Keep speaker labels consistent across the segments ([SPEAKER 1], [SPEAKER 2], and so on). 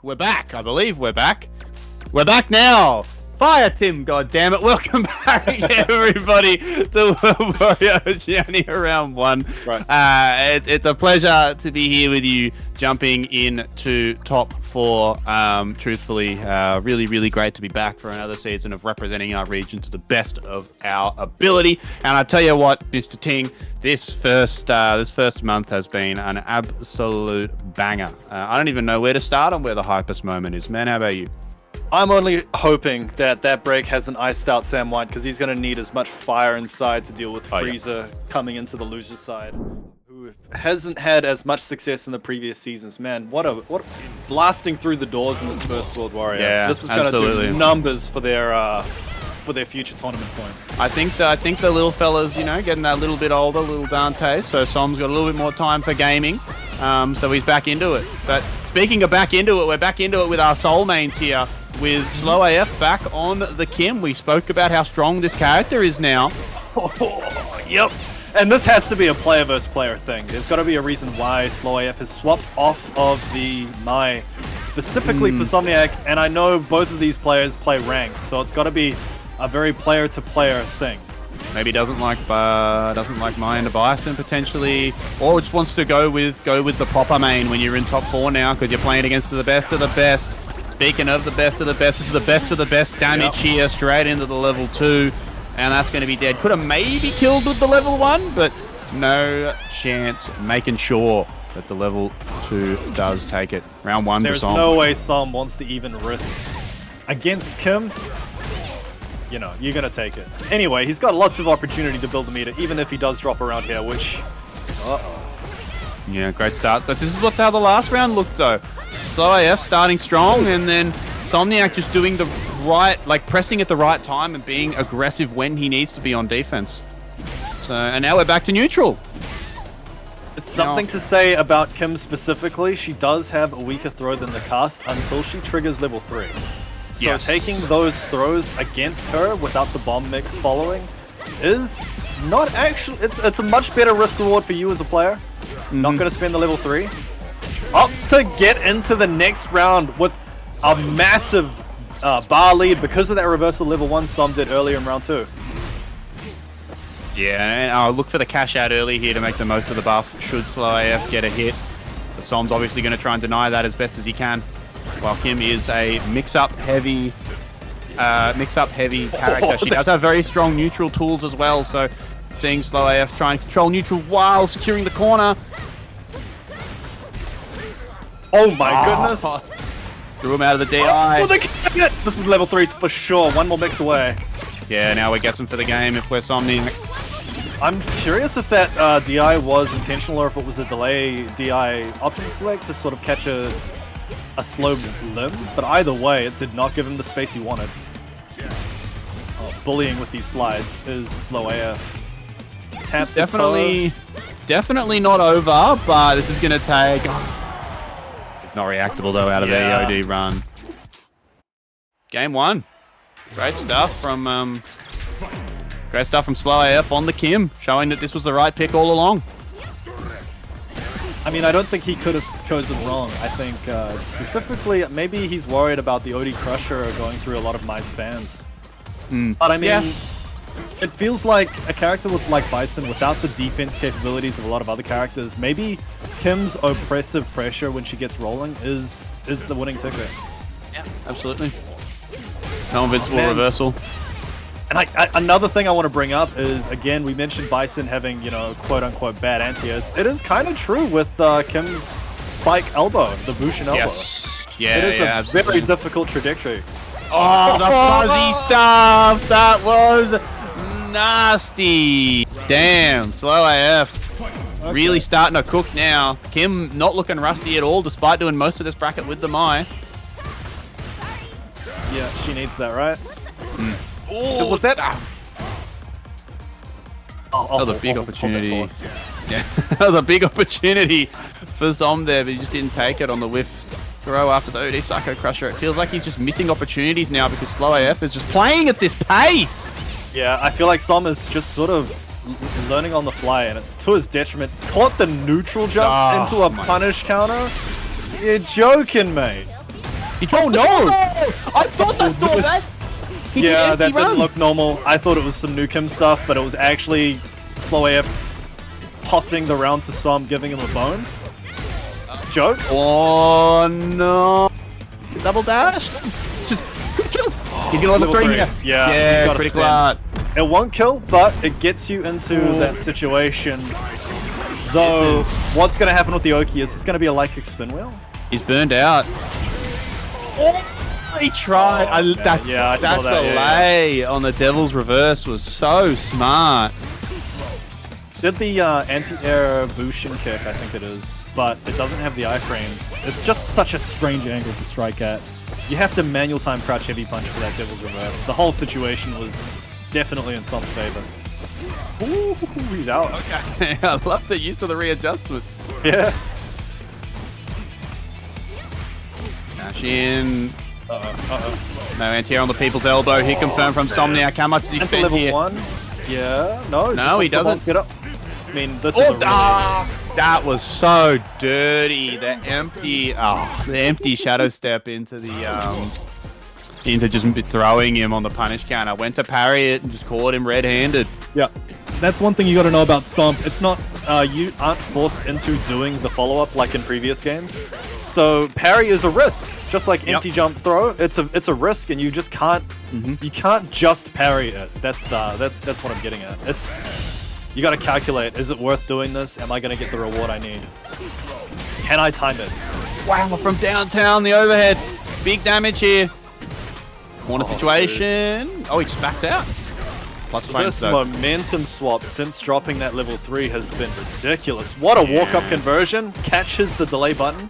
[SPEAKER 1] We're back. I believe we're back. We're back now. Fire Tim, goddammit. Welcome back, everybody, to World Warrior Oceania Round 1.
[SPEAKER 2] Right.
[SPEAKER 1] It's a pleasure to be here with you, jumping into top 4. Truthfully, really great to be back for another season of representing our region to the best of our ability. And I tell you what, Mr. Ting, this first month has been an absolute banger. I don't even know where to start on where the hypest moment is. Man, how about you?
[SPEAKER 2] I'm only hoping that break hasn't iced out Sam White, because he's going to need as much fire inside to deal with Freeser coming into the loser side, who hasn't had as much success in the previous seasons. Man, what blasting through the doors in this first World Warrior.
[SPEAKER 1] Yeah,
[SPEAKER 2] this is going to do numbers for their future tournament points.
[SPEAKER 1] I think the little fellas, you know, getting that little bit older, little Dante. So Som's got a little bit more time for gaming. So he's back into it. But speaking of back into it, we're back into it with our soul mains here. With Slow AF back on the Kim. We spoke about how strong this character is now.
[SPEAKER 2] Yep. And this has to be a player versus player thing. There's got to be a reason why Slow AF has swapped off of the Mai specifically for Somniac. And I know both of these players play ranked, so it's got to be a very player to player thing.
[SPEAKER 1] Maybe doesn't like Mai into Bison potentially, or just wants to go with the proper main when you're in top 4 now, because you're playing against the best of the best. Speaking of the best of the best, this is the best of the best damage here, straight into the level 2, and that's going to be dead. Could have maybe killed with the level 1, but no chance, making sure that the level 2 does take it. Round 1
[SPEAKER 2] There's no way Som wants to even risk against Kim. You know, you're going to take it. Anyway, he's got lots of opportunity to build the meter, even if he does drop around here, which...
[SPEAKER 1] Yeah, great start. So this is how the last round looked, though. Slow AF starting strong, and then Somniac just doing the right, like pressing at the right time and being aggressive when he needs to be on defense. So, and now we're back to neutral.
[SPEAKER 2] It's something to say about Kim specifically. She does have a weaker throw than the cast until she triggers level 3. So taking those throws against her without the bomb mix following is not actually... It's a much better risk reward for you as a player. Not going to spend the level 3. Opts to get into the next round with a massive bar lead because of that reversal level 1 Som did earlier in round 2.
[SPEAKER 1] Yeah, and I'll look for the cash out early here to make the most of the buff should Slow AF get a hit. But Som's obviously going to try and deny that as best as he can, while Kim is a mix-up heavy character. She does have very strong neutral tools as well, so seeing Slow AF try and control neutral while securing the corner.
[SPEAKER 2] Oh my goodness!
[SPEAKER 1] Threw him out of the DI.
[SPEAKER 2] This is level 3 for sure. One more mix away.
[SPEAKER 1] Yeah, now we're guessing for the game if we're Somniac.
[SPEAKER 2] I'm curious if that DI was intentional or if it was a delay DI option select to sort of catch a slow limb. But either way, it did not give him the space he wanted. Bullying with these slides is Slow AF. Tap
[SPEAKER 1] definitely not over, but this is going to take... It's not reactable though out of the EOD run. Game 1. Great stuff from Slow AF on the Kim, showing that this was the right pick all along.
[SPEAKER 2] I mean, I don't think he could have chosen wrong. I think specifically, maybe he's worried about the OD Crusher going through a lot of Mai's fans. But I mean, it feels like a character with like Bison without the defense capabilities of a lot of other characters. Maybe Kim's oppressive pressure when she gets rolling is the winning ticket.
[SPEAKER 1] Yeah, absolutely. No invincible reversal.
[SPEAKER 2] And another thing I want to bring up is, again, we mentioned Bison having, you know, quote-unquote bad anti-airs. It is kind of true with Kim's spike elbow, the Bushin elbow.
[SPEAKER 1] Yeah,
[SPEAKER 2] it is a
[SPEAKER 1] absolutely.
[SPEAKER 2] very difficult trajectory.
[SPEAKER 1] Oh, the fuzzy stuff! That was nasty. Damn, Slow AF. Really starting to cook now. Kim not looking rusty at all, despite doing most of this bracket with the Mai.
[SPEAKER 2] Yeah, she needs that, right?
[SPEAKER 1] Oh,
[SPEAKER 2] was that?
[SPEAKER 1] That was a big opportunity. Yeah, that was a big opportunity for Som there, but he just didn't take it on the whiff throw after the OD Psycho Crusher. It feels like he's just missing opportunities now because Slow AF is just playing at this pace.
[SPEAKER 2] Yeah, I feel like Som is just sort of learning on the fly, and it's to his detriment. Caught the neutral jump into a punish counter? You're joking, mate.
[SPEAKER 1] Oh no! I thought that
[SPEAKER 2] Yeah, that didn't look normal. I thought it was some Nukem stuff, but it was actually Slow AF tossing the round to Som, giving him a bone. Jokes?
[SPEAKER 1] Oh no! Double dash! Good kill! He's gonna level 3 here.
[SPEAKER 2] Yeah,
[SPEAKER 1] critical art.
[SPEAKER 2] It won't kill, but it gets you into that situation. Though, what's gonna happen with the Oki is it's gonna be a light kick spin wheel.
[SPEAKER 1] He's burned out. Oh, he tried. That delay on the Devil's Reverse was so smart.
[SPEAKER 2] Did the anti-air Bushin kick, I think it is, but it doesn't have the iframes. It's just such a strange angle to strike at. You have to manual time crouch heavy punch for that Devil's Reverse. The whole situation was definitely in Som's favor. Ooh, he's out.
[SPEAKER 1] Okay, I love the use of the readjustment.
[SPEAKER 2] Yeah.
[SPEAKER 1] Dash in. No anti-air on the people's elbow. He confirmed from Somniac. How much did he spend
[SPEAKER 2] level
[SPEAKER 1] here?
[SPEAKER 2] 1. Yeah. No,
[SPEAKER 1] he doesn't.
[SPEAKER 2] Get up. I mean, this is a really...
[SPEAKER 1] That was so dirty. The empty shadow step into the into just throwing him on the punish counter. Went to parry it and just caught him red-handed.
[SPEAKER 2] Yeah. That's one thing you got to know about Stomp. It's not, you aren't forced into doing the follow-up like in previous games. So parry is a risk, just like empty jump throw. It's a risk, and you just can't, you can't just parry it. That's what I'm getting at. You got to calculate: is it worth doing this? Am I going to get the reward I need? Can I time it?
[SPEAKER 1] Wow! From downtown, the overhead, big damage here. Corner situation. Oh, he just backs out.
[SPEAKER 2] This momentum swap since dropping that level 3 has been ridiculous. What a walk-up conversion. Catches the delay button.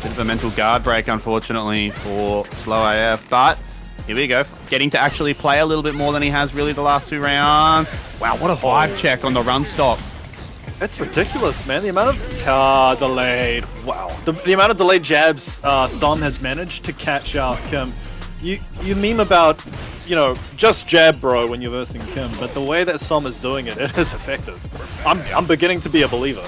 [SPEAKER 1] Bit of a mental guard break, unfortunately, for Slow AF. But here we go. Getting to actually play a little bit more than he has really the last 2 rounds. Wow, what a vibe check on the run stop.
[SPEAKER 2] It's ridiculous, man. The amount of delayed. Wow. The amount of delayed jabs Som has managed to catch out Kim. You meme about, you know, just jab bro when you're versing Kim, but the way that Som is doing it, it is effective. I'm beginning to be a believer.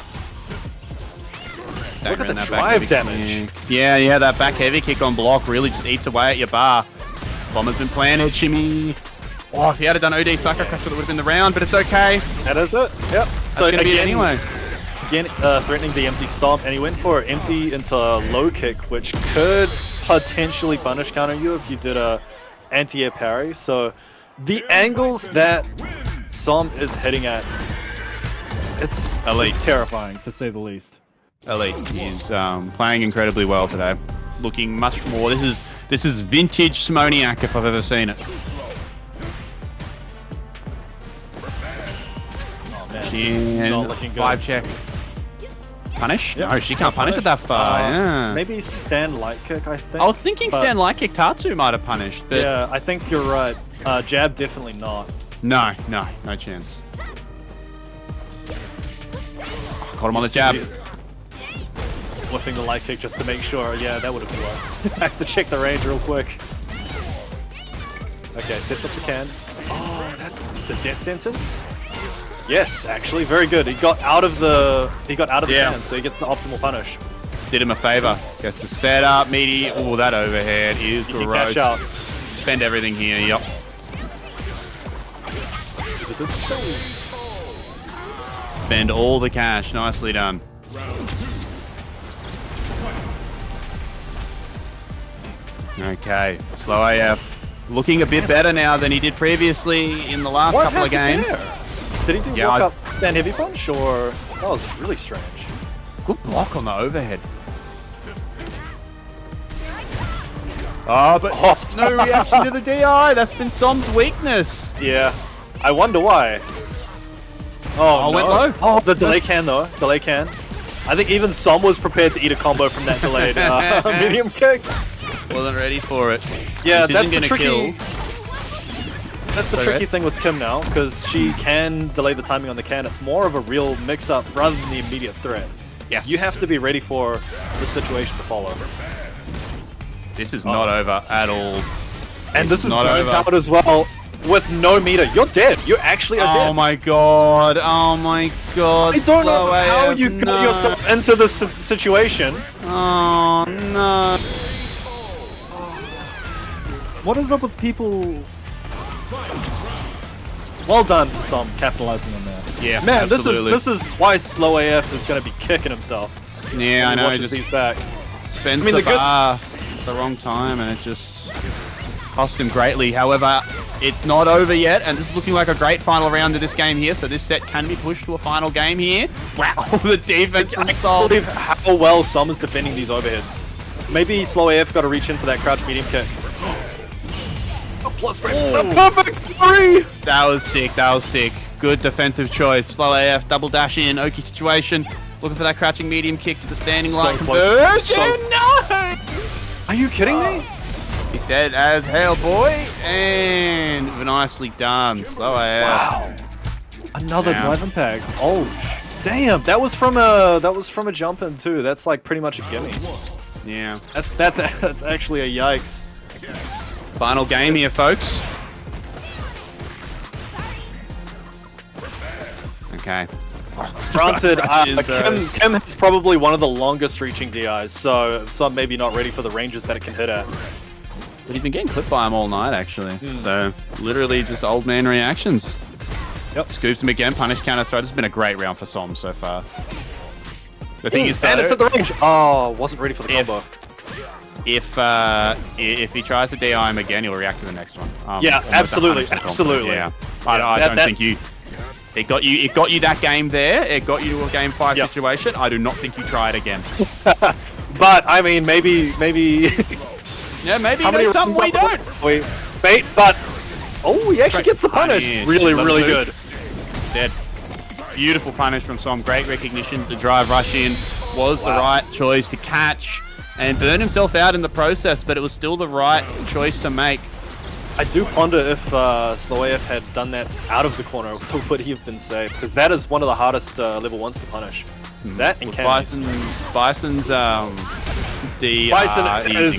[SPEAKER 2] Look at the drive damage.
[SPEAKER 1] Yeah, that back heavy kick on block really just eats away at your bar. Bomber's been planted, shimmy. Oh, if he had done OD Psycho Crash, it would have been the round, but it's okay.
[SPEAKER 2] That is it. Yep. So
[SPEAKER 1] again, anyway.
[SPEAKER 2] Again, threatening the empty stomp, and he went for an empty into a low kick, which could potentially punish counter you if you did a anti-air parry. So the angles that Som is hitting at, it's terrifying to say the least.
[SPEAKER 1] Elite. He's playing incredibly well today. Looking much more. This is vintage Somniac if I've ever seen it.
[SPEAKER 2] Oh man, this is not looking good.
[SPEAKER 1] 5 check. Punish?
[SPEAKER 2] Yep.
[SPEAKER 1] No, she can't punish it that far. Yeah.
[SPEAKER 2] Maybe stand light kick, I think.
[SPEAKER 1] I was thinking stand light kick Tatsu might have punished, but
[SPEAKER 2] yeah, I think you're right. Jab definitely not.
[SPEAKER 1] No chance. Caught him on the jab.
[SPEAKER 2] Whiffing the light kick just to make sure. Yeah, that would have worked. I have to check the range real quick. Okay, sets up the can. Oh, that's the death sentence. Yes, actually, very good. He got out of the can, so he gets the optimal punish.
[SPEAKER 1] Did him a favor. Gets the setup, meaty. Oh, that overhead is gross.
[SPEAKER 2] Cash out.
[SPEAKER 1] Spend everything here. Yep. Spend all the cash. Nicely done. Okay, Slow AF looking a bit better now than he did previously in the last couple of games.
[SPEAKER 2] Did he do walk up stand heavy punch, or that was really strange?
[SPEAKER 1] Good block on the overhead. Oh, but no reaction to the DI. That's been Som's weakness.
[SPEAKER 2] Yeah, I wonder why. Oh, no.
[SPEAKER 1] Went low.
[SPEAKER 2] Oh, the delay can though. Delay can. I think even Som was prepared to eat a combo from that delayed medium kick.
[SPEAKER 1] Wasn't ready for it.
[SPEAKER 2] Yeah, that's the tricky. That's the tricky thing with Kim now, because she can delay the timing on the can. It's more of a real mix-up rather than the immediate threat.
[SPEAKER 1] Yes.
[SPEAKER 2] You have to be ready for the situation to follow.
[SPEAKER 1] This is not over at all.
[SPEAKER 2] And this is burnt out as well. With no meter, you're dead. You actually are dead.
[SPEAKER 1] Oh my god. Oh my god.
[SPEAKER 2] I don't know how you got yourself into this situation.
[SPEAKER 1] Oh no.
[SPEAKER 2] What is up with people? Well done for Som capitalizing on that.
[SPEAKER 1] Yeah,
[SPEAKER 2] man,
[SPEAKER 1] absolutely.
[SPEAKER 2] this is why Slow AF is going to be kicking himself.
[SPEAKER 1] Yeah, I know.
[SPEAKER 2] Just he's back.
[SPEAKER 1] Spends the bar at the wrong time, and it just costs him greatly. However, it's not over yet, and this is looking like a great final round of this game here. So this set can be pushed to a final game here. Wow, the defense from Sol.
[SPEAKER 2] I can't believe how well Som is defending these overheads. Maybe Slow AF got to reach in for that crouch medium kick. Plus frames. The perfect 3!
[SPEAKER 1] That was sick. That was sick. Good defensive choice. Slow AF, double dash in. Oki situation. Looking for that crouching medium kick to the standing line conversion. No!
[SPEAKER 2] Are you kidding me?
[SPEAKER 1] He's dead as hell, boy. And nicely done. Slow AF.
[SPEAKER 2] Wow. Another drive impact. Oh, damn. That was from a jump in too. That's like pretty much a gimme.
[SPEAKER 1] Yeah.
[SPEAKER 2] That's actually a yikes.
[SPEAKER 1] Final game here, folks. Okay.
[SPEAKER 2] Granted, Kim has probably one of the longest reaching DIs, so some maybe not ready for the ranges that it can hit at.
[SPEAKER 1] But he's been getting clipped by him all night, actually. So, literally just old man reactions.
[SPEAKER 2] Yep.
[SPEAKER 1] Scoops him again, punish counter throw. This has been a great round for Som so far. The thing is,
[SPEAKER 2] and it's at the range. Oh, wasn't ready for the combo.
[SPEAKER 1] If he tries to DI him again, he'll react to the next one.
[SPEAKER 2] Yeah, absolutely, absolutely.
[SPEAKER 1] Yeah, I don't think you. It got you that game there. It got you to a game 5 situation. I do not think you try it again.
[SPEAKER 2] But I mean, maybe.
[SPEAKER 1] Yeah, maybe there's something we don't.
[SPEAKER 2] Bait, but he actually gets the punish. Really, really good.
[SPEAKER 1] Dead. Beautiful punish from Som. Great recognition. The drive rush in was the right choice to catch and burn himself out in the process, but it was still the right choice to make.
[SPEAKER 2] I do ponder if Slow AF had done that out of the corner, would he have been safe? Because that is one of the hardest level 1s to punish. That and
[SPEAKER 1] Bison's
[SPEAKER 2] Bison is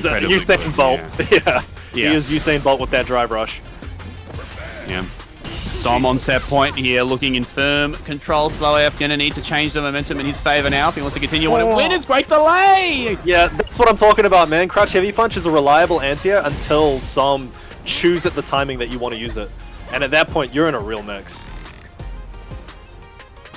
[SPEAKER 2] Usain Bolt. Yeah. He is Usain Bolt with that drive rush.
[SPEAKER 1] Yeah. Som on set point here, looking in firm control. Slow AF gonna need to change the momentum in his favor now if he wants to continue on and win. It's great delay!
[SPEAKER 2] Yeah, that's what I'm talking about, man. Crouch heavy punch is a reliable anti-air until Som choose at the timing that you want to use it. And at that point, you're in a real mix.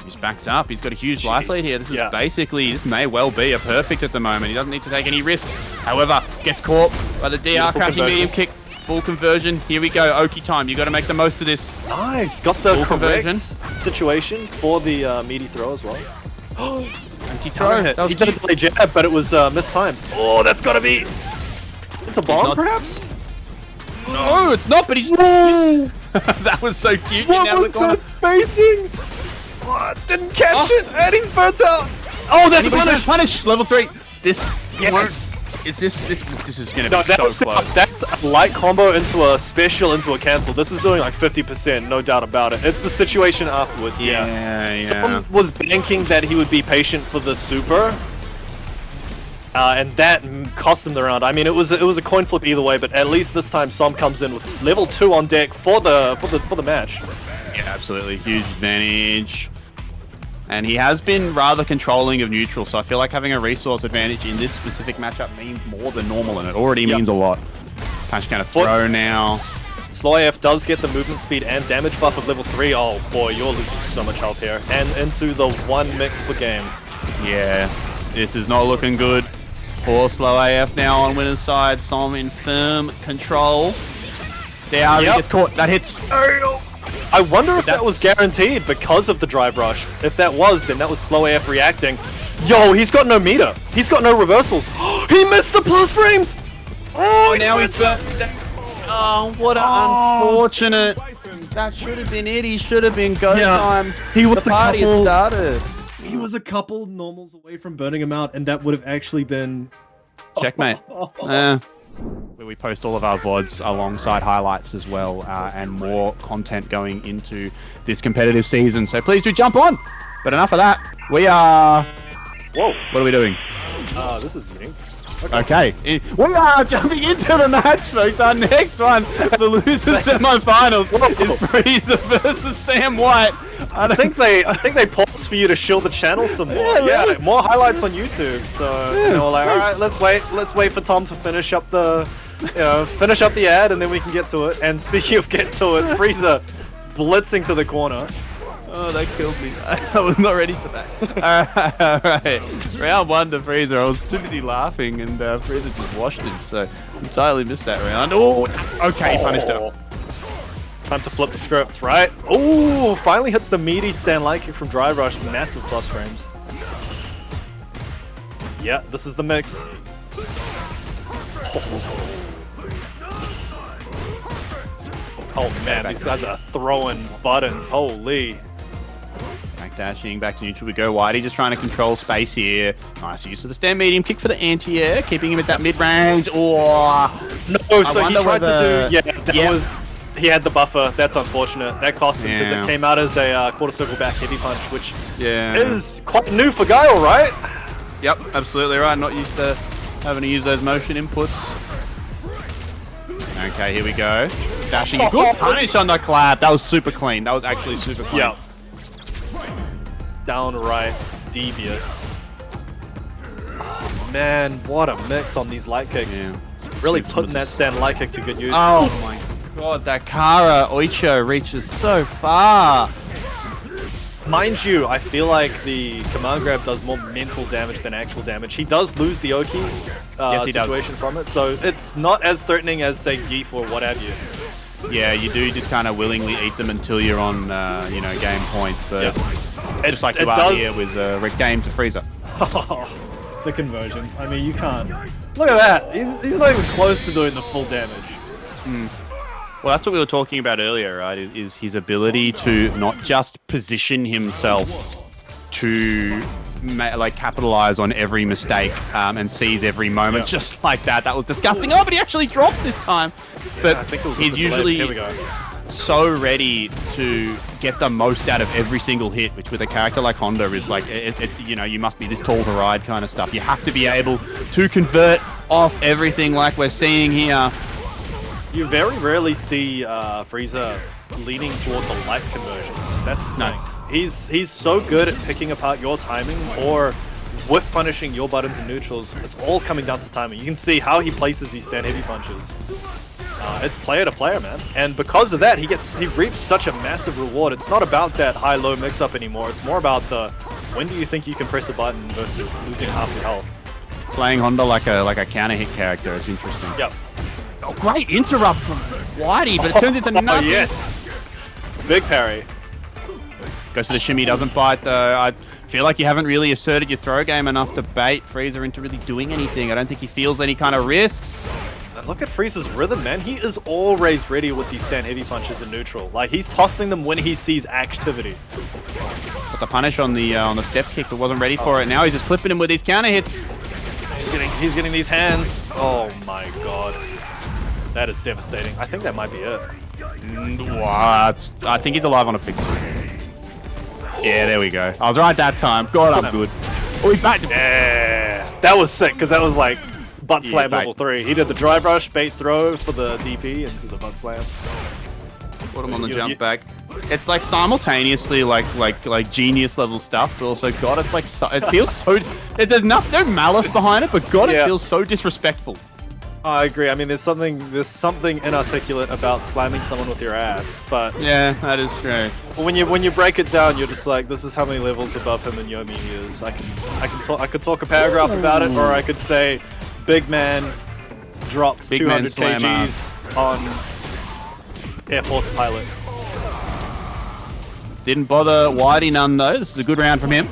[SPEAKER 1] He's backed up. He's got a huge life lead here. This is basically, this may well be a perfect at the moment. He doesn't need to take any risks. However, gets caught by the DR crouching medium kick. Full conversion. Here we go. Oki time. You got to make the most of this.
[SPEAKER 2] Nice. Got the correct situation for the meaty throw as well.
[SPEAKER 1] Empty throw.
[SPEAKER 2] He did a delay jab, but it was mistimed. Oh, that's got to be... It's a bomb, perhaps?
[SPEAKER 1] No, it's not, but he's... That was so cute.
[SPEAKER 2] What was that spacing? Oh, didn't catch it, and he's burnt out. Oh, that's a punish.
[SPEAKER 1] Punish. Level 3. This...
[SPEAKER 2] Yes.
[SPEAKER 1] This is gonna be so close.
[SPEAKER 2] That's a light combo into a special into a cancel. This is doing like 50%, no doubt about it. It's the situation afterwards.
[SPEAKER 1] Yeah.
[SPEAKER 2] Someone was banking that he would be patient for the super, and that cost him the round. I mean, it was a coin flip either way, but at least this time Som comes in with level 2 on deck for the match.
[SPEAKER 1] Yeah, absolutely, huge advantage. And he has been rather controlling of neutral, so I feel like having a resource advantage in this specific matchup means more than normal, and it already means a lot. Punch kind of throw now.
[SPEAKER 2] Slow AF does get the movement speed and damage buff of level 3. Oh boy, you're losing so much health here. And into the 1 mix for game.
[SPEAKER 1] Yeah, this is not looking good for Slow AF now on winner's side. Som in firm control. There, he gets caught. That hits.
[SPEAKER 2] I wonder if that was guaranteed because of the drive rush. If that was, then that was Slow AF reacting. Yo, he's got no meter. He's got no reversals. He missed the plus frames. Oh,
[SPEAKER 1] now he's oh, what an unfortunate. That should have been it. He should have been go time.
[SPEAKER 2] He was
[SPEAKER 1] the party had started.
[SPEAKER 2] He was a couple normals away from burning him out, and that would have actually been
[SPEAKER 1] checkmate. Where we post all of our VODs alongside highlights as well, and more content going into this competitive season. So please do jump on. But enough of that. We are...
[SPEAKER 2] Whoa.
[SPEAKER 1] What are we doing?
[SPEAKER 2] This is unique.
[SPEAKER 1] Okay. We are jumping into the match, folks. Our next one, the loser semi-finals, is Freeser versus Sam White.
[SPEAKER 2] I think they paused for you to shield the channel some more. Yeah, really? More highlights on YouTube. So they were like, all right, let's wait for Tom to finish up the ad, and then we can get to it. And speaking of get to it, Freezer blitzing to the corner.
[SPEAKER 1] Oh, that killed me. I was not ready for that. Alright. Round 1 to Freezer. I was too busy laughing and Freezer just washed him, so entirely missed that round. Oh, okay, punished him.
[SPEAKER 2] Time to flip the script, right? Oh, finally hits the meaty stand light kick from Drive Rush. Massive plus frames. Yeah, this is the mix. Oh man, these guys are throwing buttons. Holy.
[SPEAKER 1] Dashing back to neutral we go. Whitey just trying to control space here. Nice use of the stand medium kick for the anti-air, keeping him at that mid-range. Oh
[SPEAKER 2] no, so he tried to do. Yeah, that was. He had the buffer. That's unfortunate. That cost him because it came out as a quarter circle back heavy punch, which is quite new for Guile, right?
[SPEAKER 1] Yep, absolutely right. Not used to having to use those motion inputs. Okay, here we go. Dashing a good punish on the clap. That was super clean. That was actually super clean.
[SPEAKER 2] Yep. Downright devious. Oh, man, what a mix on these light kicks. Yeah. Really putting that stand light kick to good use.
[SPEAKER 1] Oh my god, that Kara Oicho reaches so far.
[SPEAKER 2] Mind you, I feel like the command grab does more mental damage than actual damage. He does lose the Oki situation from it, so it's not as threatening as, say, Geef or what have you.
[SPEAKER 1] Yeah, you do just kind of willingly eat them until you're on, you know, game point. But just like you are here with Rick Game to Freezer.
[SPEAKER 2] The conversions. I mean, you can't. Look at that. He's not even close to doing the full damage.
[SPEAKER 1] Well, that's what we were talking about earlier, right? Is his ability to not just position himself to like capitalize on every mistake and seize every moment just like that. That was disgusting. Oh, but he actually drops this time. But
[SPEAKER 2] I think it was
[SPEAKER 1] he's usually so ready to get the most out of every single hit, which with a character like Honda is like, you know, you must be this tall to ride kind of stuff. You have to be able to convert off everything like we're seeing here.
[SPEAKER 2] You very rarely see Freezer leaning toward the light conversions. That's the thing. He's so good at picking apart your timing or whiff punishing your buttons and neutrals. It's all coming down to timing. You can see how he places these stand heavy punches. It's player to player, man. And because of that, he reaps such a massive reward. It's not about that high-low mix-up anymore. It's more about the when do you think you can press a button versus losing half your health.
[SPEAKER 1] Playing Honda like a counter hit character is interesting.
[SPEAKER 2] Yep.
[SPEAKER 1] Oh, great interrupt from Whitey, but it turns into nothing.
[SPEAKER 2] Oh yes. Big parry.
[SPEAKER 1] Goes for the shimmy, doesn't bite though. I feel like you haven't really asserted your throw game enough to bait Freezer into really doing anything. I don't think he feels any kind of risks.
[SPEAKER 2] And look at Freezer's rhythm, man. He is always ready with these stand heavy punches in neutral. Like, he's tossing them when he sees activity.
[SPEAKER 1] Got the punish on the step kick, but wasn't ready for it. Now he's just clipping him with these counter hits.
[SPEAKER 2] He's getting these hands. Oh my god. That is devastating. I think that might be it.
[SPEAKER 1] What? I think he's alive on a pixel. Yeah, there we go. I was right that time. God, I'm good. Oh, he backed him.
[SPEAKER 2] Yeah, that was sick, because that was like butt slam level 3. He did the drive rush, bait throw for the DP into the butt slam.
[SPEAKER 1] Put him on the jump back. It's like simultaneously like genius level stuff, but also God, it's like it feels so. There's no malice behind it, but God, it feels so disrespectful.
[SPEAKER 2] I agree. I mean, there's something inarticulate about slamming someone with your ass, but
[SPEAKER 1] yeah, that is true.
[SPEAKER 2] When you break it down, you're just like, this is how many levels above him and Yomi he is. I could talk a paragraph about it, or I could say, big man dropped 200 kgs on Air Force pilot.
[SPEAKER 1] Didn't bother Whitey none though. This is a good round from him.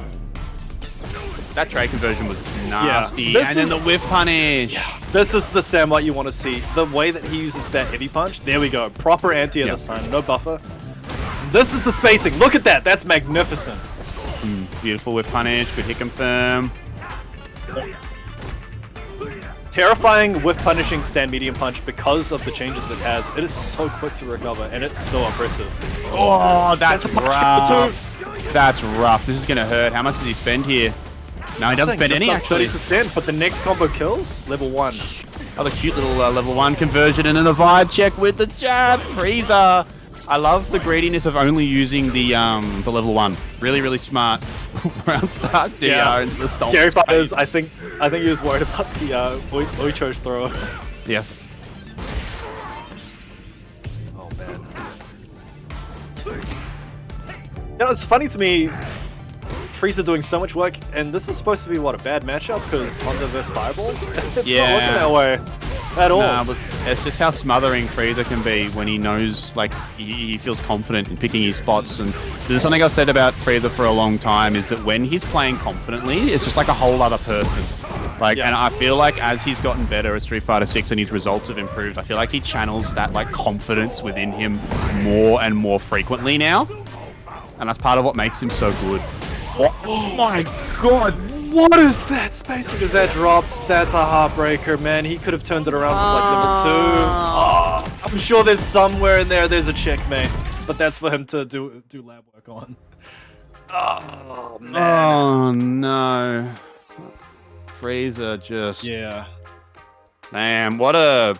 [SPEAKER 1] That trade conversion was nasty. Yeah, and then the whiff punish.
[SPEAKER 2] Yeah. This is the Sam White you want to see. The way that he uses that heavy punch. There we go. Proper anti-air this time. No buffer. This is the spacing. Look at that. That's magnificent.
[SPEAKER 1] Beautiful whiff punish. Good hit confirm.
[SPEAKER 2] Terrifying whiff punishing stand medium punch because of the changes it has. It is so quick to recover and it's so impressive.
[SPEAKER 1] Oh, that's rough. That's rough. This is going to hurt. How much does he spend here? No, he doesn't spend any, actually.
[SPEAKER 2] 30%, but the next combo kills, level 1.
[SPEAKER 1] Another cute little level 1 conversion and then a vibe check with the jab. Freezer I love the greediness of only using the level 1. Really, really smart. Round start DR into the stomp.
[SPEAKER 2] Scary part is, I think he was worried about the Oicho's throw.
[SPEAKER 1] Yes.
[SPEAKER 2] Oh man. You know, it's funny to me, Freeser doing so much work, and this is supposed to be, what, a bad matchup because Honda versus Fireballs? It's not looking that way at all.
[SPEAKER 1] Nah, but it's just how smothering Freeser can be when he knows, like, he feels confident in picking his spots. And there's something I've said about Freeser for a long time, is that when he's playing confidently, it's just like a whole other person. Like, and I feel like as he's gotten better at Street Fighter 6 and his results have improved, I feel like he channels that, like, confidence within him more and more frequently now. And that's part of what makes him so good. Oh my god!
[SPEAKER 2] What is that? Spacing as that dropped. That's a heartbreaker, man. He could have turned it around with like level 2. Oh, I'm sure there's somewhere in there there's a checkmate, but that's for him to do lab work on. Oh man.
[SPEAKER 1] Oh no. Freeser just...
[SPEAKER 2] Yeah.
[SPEAKER 1] Man, what a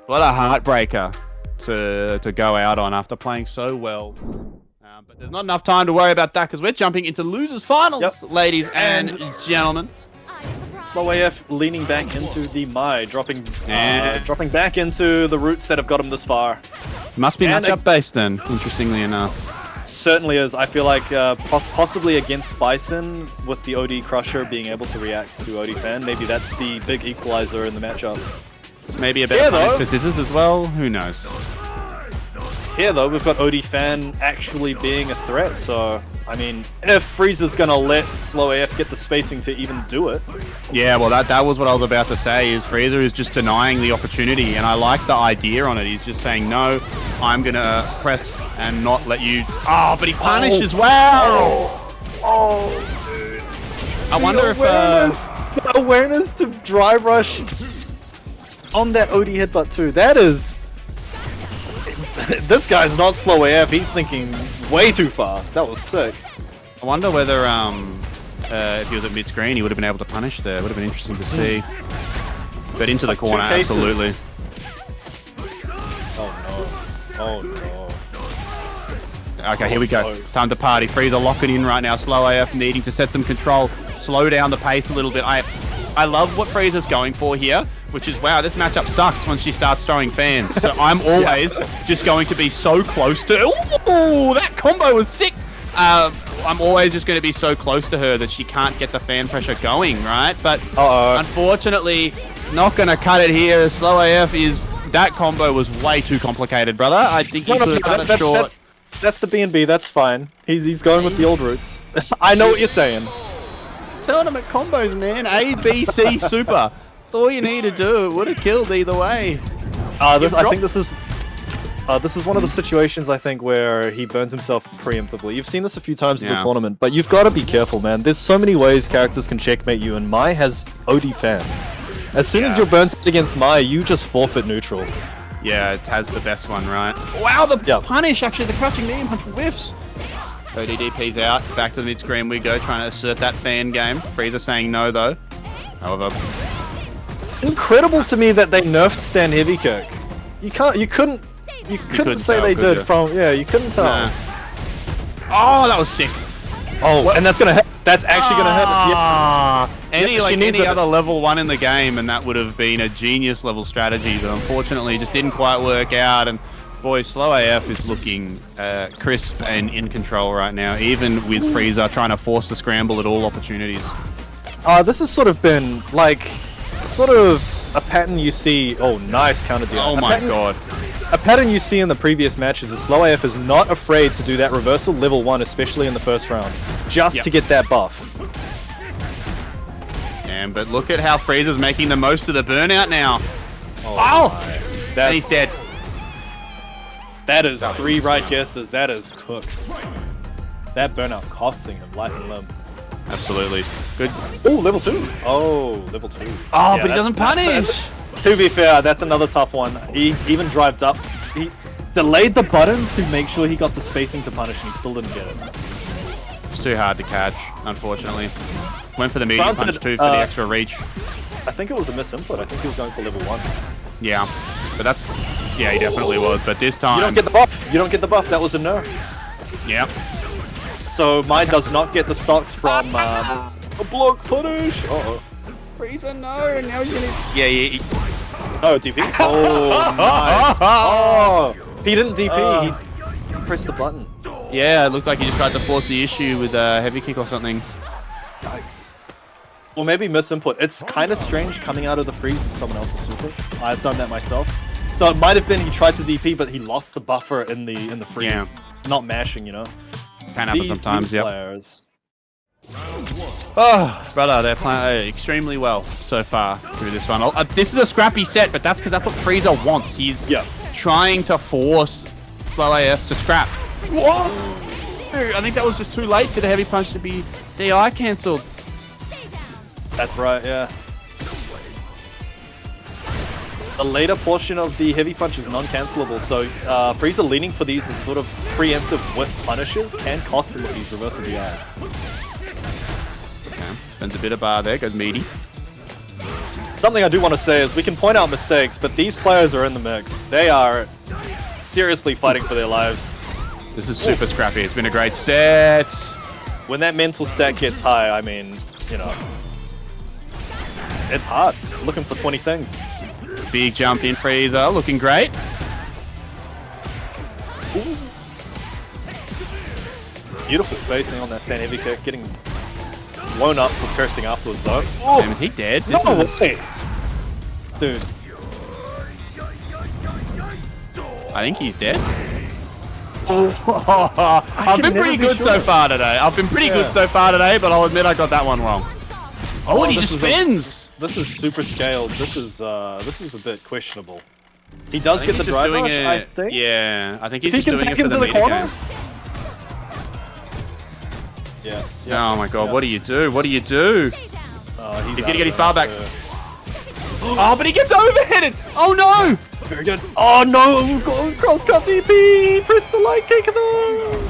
[SPEAKER 1] heartbreaker to go out on after playing so well. But there's not enough time to worry about that because we're jumping into losers finals, ladies and gentlemen.
[SPEAKER 2] Slow AF leaning back into the Mai, dropping back into the roots that have got him this far.
[SPEAKER 1] Must be matchup based then, interestingly enough.
[SPEAKER 2] Certainly is. I feel like possibly against Bison, with the OD Crusher being able to react to OD Fan, maybe that's the big equalizer in the matchup.
[SPEAKER 1] Maybe a better punish for Scissors as well, who knows.
[SPEAKER 2] Here though, we've got OD Fan actually being a threat, so I mean, if Freezer's gonna let Slow AF get the spacing to even do it.
[SPEAKER 1] Yeah, well that was what I was about to say, is Freeser is just denying the opportunity, and I like the idea on it. He's just saying, no, I'm gonna press and not let you... Oh, but he punishes, wow!
[SPEAKER 2] Oh, dude.
[SPEAKER 1] I wonder if...
[SPEAKER 2] The awareness to drive rush on that OD headbutt too, that is... This guy's not Slow AF, he's thinking way too fast. That was sick.
[SPEAKER 1] I wonder whether if he was at mid-screen, he would have been able to punish there. Would have been interesting to see. But into the corner, absolutely.
[SPEAKER 2] Oh no. Oh no.
[SPEAKER 1] Okay, here we go. Time to party. Freezer locking in right now. Slow AF needing to set some control. Slow down the pace a little bit. I love what Freezer's going for here, which is, wow, this matchup sucks when she starts throwing fans. So I'm always just going to be so close to... Ooh, that combo was sick! I'm always just going to be so close to her that she can't get the fan pressure going, right? But unfortunately, not going to cut it here. Slow AF is... That combo was way too complicated, brother. I think you could have cut it short.
[SPEAKER 2] That's the B&B, that's fine. He's going with the old routes. I know what you're saying.
[SPEAKER 1] Tournament combos, man. A, B, C, super. That's all you need to do. It would have killed either way.
[SPEAKER 2] I think this is one of the situations, I think, where he burns himself preemptively. You've seen this a few times in the tournament, but you've got to be careful, man. There's so many ways characters can checkmate you, and Mai has OD Fan. As soon as you're burnt against Mai, you just forfeit neutral.
[SPEAKER 1] Yeah, it has the best one, right? Wow, the punish, actually, the crouching knee punch whiffs. ODDP's out. Back to the mid-screen we go, trying to assert that fan game. Freezer saying no, though. However...
[SPEAKER 2] Incredible to me that they nerfed Stand Heavy Kick. You couldn't say they did from... Yeah, you couldn't tell.
[SPEAKER 1] Nah. Oh, that was sick.
[SPEAKER 2] Oh, and that's gonna hurt. That's actually gonna hurt.
[SPEAKER 1] Yeah. Any other level 1 in the game, and that would have been a genius level strategy, but unfortunately it just didn't quite work out. And boy, Slow AF is looking crisp and in control right now, even with Freezer trying to force the scramble at all opportunities.
[SPEAKER 2] This has sort of been like a pattern you see. Oh, nice counter deal.
[SPEAKER 1] Oh my god.
[SPEAKER 2] A pattern you see in the previous matches is Slow AF is not afraid to do that reversal level 1, especially in the first round, just to get that buff.
[SPEAKER 1] But look at how Freezer's making the most of the burnout now.
[SPEAKER 2] Oh!
[SPEAKER 1] And he's dead.
[SPEAKER 2] That is 3 right guesses. That is cooked. That burnout costing him life and limb.
[SPEAKER 1] Absolutely. Good.
[SPEAKER 2] Oh, level 2. Oh, level 2.
[SPEAKER 1] Oh, but he doesn't punish.
[SPEAKER 2] To be fair, that's another tough one. He even drived up. He delayed the button to make sure he got the spacing to punish, and he still didn't get it.
[SPEAKER 1] It's too hard to catch, unfortunately. Went for the medium punch too for the extra reach.
[SPEAKER 2] I think it was a misinput. I think he was going for level 1.
[SPEAKER 1] Yeah, but that's... Yeah, he definitely was, but this time...
[SPEAKER 2] You don't get the buff. You don't get the buff. That was a nerf.
[SPEAKER 1] Yeah.
[SPEAKER 2] So mine does not get the stocks from a block punish. Uh-oh.
[SPEAKER 1] Freezer, no, now he's gonna... Yeah.
[SPEAKER 2] Oh, DP. Oh, nice. Oh, he didn't DP. He pressed the button.
[SPEAKER 1] Yeah, it looked like he just tried to force the issue with a heavy kick or something.
[SPEAKER 2] Yikes. Or maybe misinput. It's kind of strange coming out of the freeze of someone else's super. I've done that myself. So it might have been he tried to DP, but he lost the buffer in the freeze. Yeah. Not mashing, you know.
[SPEAKER 1] Can happen sometimes,
[SPEAKER 2] these players.
[SPEAKER 1] Oh, brother, they're playing extremely well so far through this one. This is a scrappy set, but that's because that's what Freezer wants. He's trying to force Slow AF to scrap. Whoa! I think that was just too late for the heavy punch to be DI cancelled.
[SPEAKER 2] That's right, yeah. The later portion of the heavy punch is non-cancelable, so Freezer leaning for these is sort of preemptive with punishes can cost him with these reversal DIs.
[SPEAKER 1] Okay, spends a bit of bar there, goes meaty.
[SPEAKER 2] Something I do want to say is we can point out mistakes, but these players are in the mix. They are seriously fighting for their lives.
[SPEAKER 1] This is super scrappy. It's been a great set.
[SPEAKER 2] When that mental stat gets high, I mean, you know, it's hard. Looking for 20 things.
[SPEAKER 1] Big jump in Freezer, looking great.
[SPEAKER 2] Ooh. Beautiful spacing on that stand heavy kick, getting blown up for cursing afterwards though.
[SPEAKER 1] Damn, is he dead?
[SPEAKER 2] No way! Dude.
[SPEAKER 1] I think he's dead. I've been pretty good so far today. I've been pretty good so far today, but I'll admit I got that one wrong. Oh, and he just spins!
[SPEAKER 2] This is super scaled. This is a bit questionable. He does get the drive rush, I think.
[SPEAKER 1] Yeah, I think he's
[SPEAKER 2] just doing it for the meter corner. Yeah.
[SPEAKER 1] Oh my god, what do you do? What do you do? He's gonna get his bar back. Oh, but he gets overheaded! Oh no!
[SPEAKER 2] Very good. Oh no! Crosscut DP! Press the light kick though!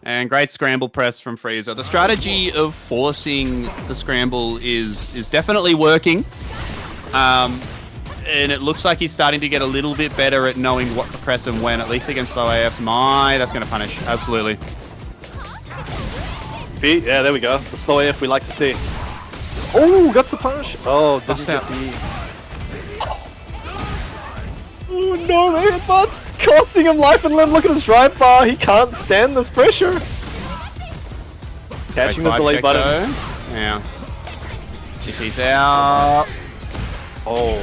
[SPEAKER 1] And great scramble press from Freezer. The strategy of forcing the scramble is definitely working. And it looks like he's starting to get a little bit better at knowing what to press and when, at least against Slow AF's. That's going to punish. Absolutely.
[SPEAKER 2] Yeah, there we go. The Slow AF we like to see. Oh, got the punish. Oh, didn't get the... Oh no, the headbutts costing him life and limb. Look at his drive bar. He can't stand this pressure. Catching the delay button.
[SPEAKER 1] Yeah. If he's out.
[SPEAKER 2] Oh.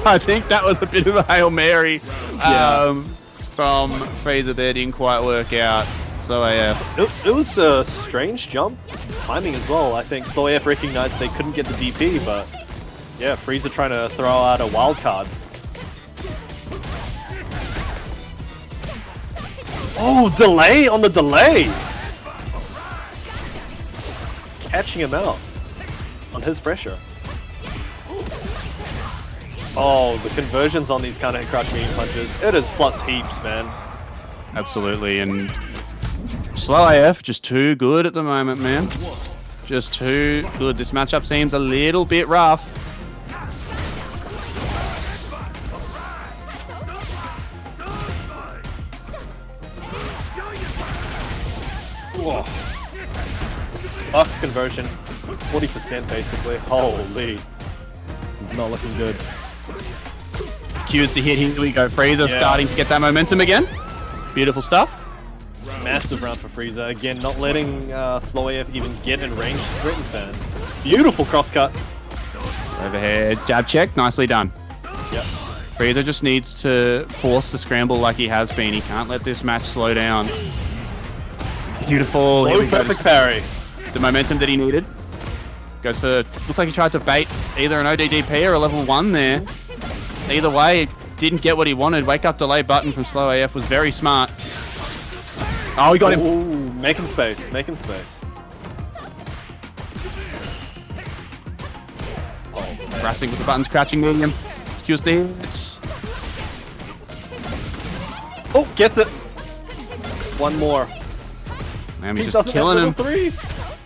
[SPEAKER 1] I think that was a bit of a Hail Mary from Freezer there. Didn't quite work out. Slow AF.
[SPEAKER 2] It was a strange jump. Timing as well. I think Slow AF recognized they couldn't get the DP, but yeah, Freezer trying to throw out a wild card. Oh, delay on the delay! Catching him out on his pressure. Oh, the conversions on these counter hit crouch medium punches. It is plus heaps, man.
[SPEAKER 1] Absolutely, and Slow AF just too good at the moment, man. Just too good. This matchup seems a little bit rough.
[SPEAKER 2] Whoa. Buffed conversion, 40% basically. Holy. This is not looking good.
[SPEAKER 1] Cues to hit, here we go. Freezer starting to get that momentum again. Beautiful stuff.
[SPEAKER 2] Massive round for Freezer. Again, not letting Slow AF even get in range to threaten Fan. Beautiful crosscut.
[SPEAKER 1] Overhead, jab check, nicely done.
[SPEAKER 2] Yep.
[SPEAKER 1] Freezer just needs to force the scramble like he has been. He can't let this match slow down. Beautiful.
[SPEAKER 2] Oh, perfect parry.
[SPEAKER 1] The momentum that he needed. Goes for, looks like he tried to bait either an ODDP or a level 1 there. Either way, didn't get what he wanted. Wake up delay button from Slow AF was very smart. Oh, he got him.
[SPEAKER 2] Ooh, making space, making space.
[SPEAKER 1] Harassing with the buttons, crouching medium. Q's the hits.
[SPEAKER 2] Oh, gets it. One more.
[SPEAKER 1] Man, he's just killing him.